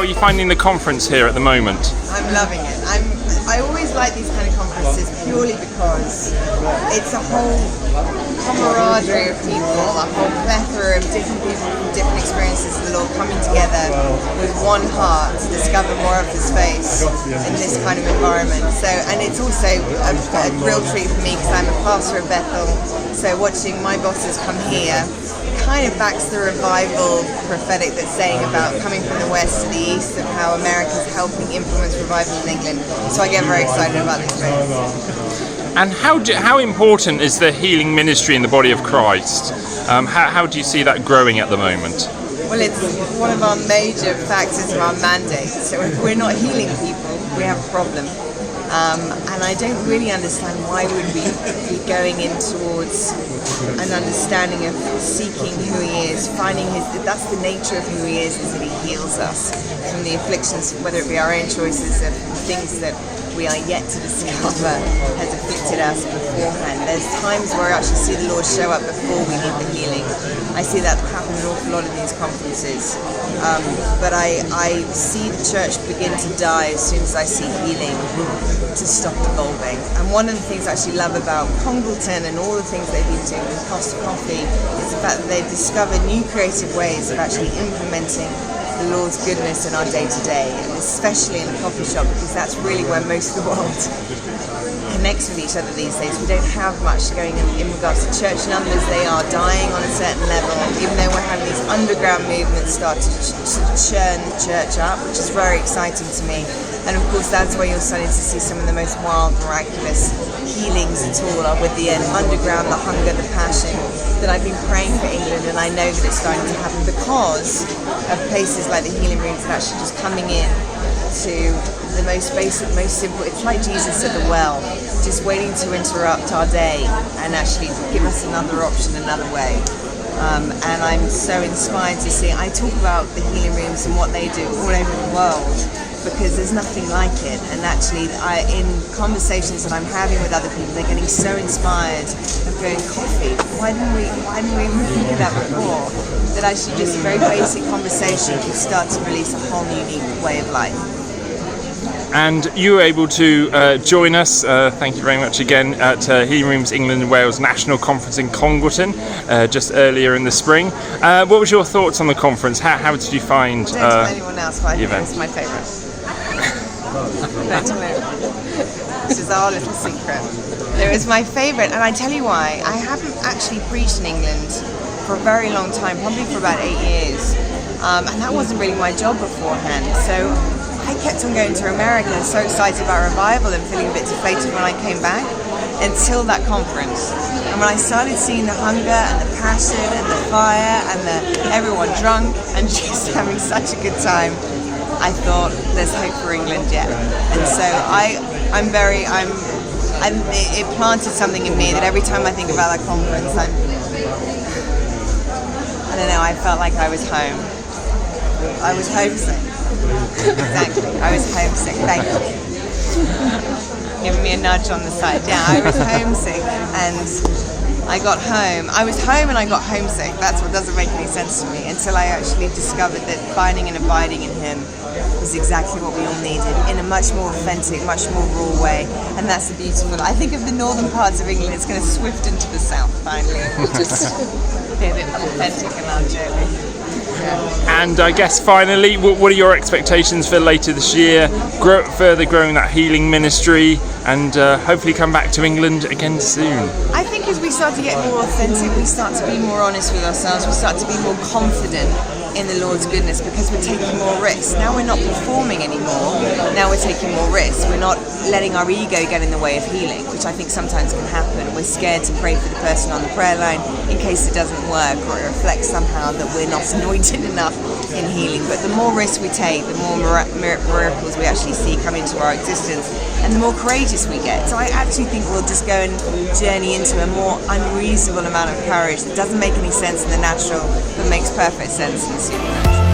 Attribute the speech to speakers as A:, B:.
A: are you finding the conference here at the moment?
B: I'm loving it. I always like these kind of conferences purely because it's a whole camaraderie of people, a whole plethora of different people from different experiences of the Lord coming together with one heart to discover more of His face in this kind of environment. So, and it's also a real treat for me because I'm a pastor of Bethel. So watching my bosses come here kind of backs the revival prophetic that's saying about coming from the west to the east of how America's helping influence revival in England. So I get very excited about this race.
A: And how important is the healing ministry in the body of Christ? How do you see that growing at the moment?
B: Well, it's one of our major factors of our mandate. So if we're not healing people, we have a problem. And I don't really understand why would we be going in towards an understanding of seeking who He is, finding that's the nature of who He is that He heals us from the afflictions, whether it be our own choices of things that we are yet to discover has afflicted us beforehand. There's times where I actually see the Lord show up before we need the healing. I see that happen an awful lot in these conferences. But I see the church begin to die as soon as I see healing to stop evolving. And one of the things I actually love about Congleton and all the things they've been doing with Costa Coffee is the fact that they've discovered new creative ways of actually implementing the Lord's goodness in our day-to-day, and especially in the coffee shop, because that's really where most of the world connects with each other these days. We don't have much going in regards to church numbers. They are dying on a certain level, even though we're having these underground movements start to churn the church up, which is very exciting to me. And of course that's where you're starting to see some of the most wild, miraculous healings at all are with the underground, the hunger, the passion that I've been praying for England, and I know that it's starting to happen because of places like the healing rooms that are actually just coming in to the most basic, most simple. It's like Jesus at the well, just waiting to interrupt our day and actually give us another option, another way. And I'm so inspired to see. I talk about the healing rooms and what they do all over the world, because there's nothing like it. And actually, in conversations that I'm having with other people, they're getting so inspired of going, coffee. Why didn't we even think of that before? That actually just a very basic conversation can start to release a whole unique way of life.
A: And you were able to join us, thank you very much again, at Healing Rooms England and Wales National Conference in Congleton just earlier in the spring. What was your thoughts on the conference? How did you find
B: Don't tell anyone else, but I think
A: event?
B: it's my favourite. Don't tell anyone. This is our little secret. It was my favourite, and I tell you why. I haven't actually preached in England for a very long time, probably for about 8 years. And that wasn't really my job beforehand. So I kept on going to America, so excited about revival and feeling a bit deflated when I came back, until that conference. And when I started seeing the hunger and the passion and the fire and everyone drunk and just having such a good time, I thought there's hope for England yet. And so it planted something in me that every time I think about that conference, I don't know, I felt like I was home. I was homesick. Exactly, I was homesick. Thank you. Giving me a nudge on the side. Yeah, I was homesick, and I got home. I was home and I got homesick. That's what doesn't make any sense to me, until I actually discovered that finding and abiding in Him was exactly what we all needed, in a much more authentic, much more raw way. And that's the beautiful. I think of the northern parts of England, it's going to swift into the south finally. Just be a bit authentic and our journey.
A: And I guess finally, what are your expectations for later this year? Further growing that healing ministry, and hopefully come back to England again soon.
B: I think as we start to get more authentic, we start to be more honest with ourselves, we start to be more confident in the Lord's goodness, because we're taking more risks. Now we're not performing anymore, now we're taking more risks. We're not letting our ego get in the way of healing, which I think sometimes can happen. We're scared to pray for the person on the prayer line in case it doesn't work, or it reflects somehow that we're not anointed enough in healing. But the more risks we take, the more miracles we actually see come into our existence, and the more courageous we get. So I actually think we'll just go and journey into a more unreasonable amount of courage that doesn't make any sense in the natural, but makes perfect sense in the supernatural.